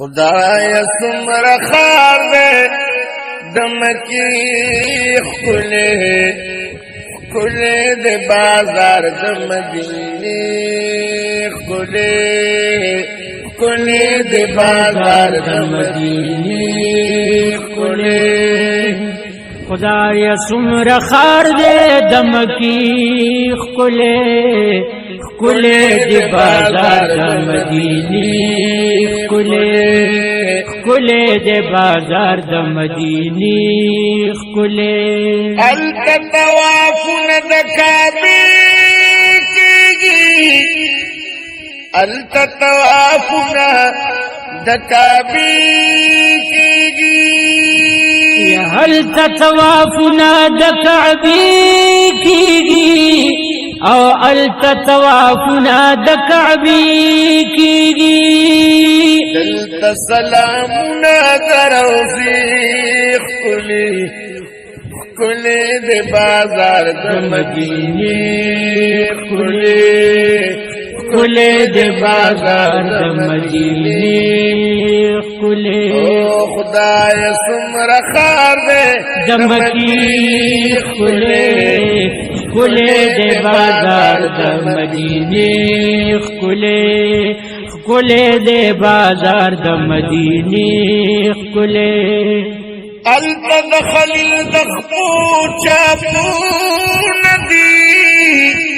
خدای سمرا خار دے دمکی خلے خلے دے بازار دمدینی خلے خلے دے بازار دمدینی خلے خدای سمرا خار دے دمکی خلے خلے دے بازار دمدینی خلے خلے دے بازار دمدینی خلے التطوافن دکابی کیگی التطوافن دکابی کیگی هل تطوافنا دکعبی کیگی او التطوافنا دکعبی کیگی دلت سلامنا دروزی خلی خلی دے بازار دمدینی خلی خلے دے بازار دمدینی خلے خدای سمرا خار دے دمکی خلے خلے دے بازار دمدینی خلے خلے دے بازار دمدینی خلے التدخل دخبو چاپو ندی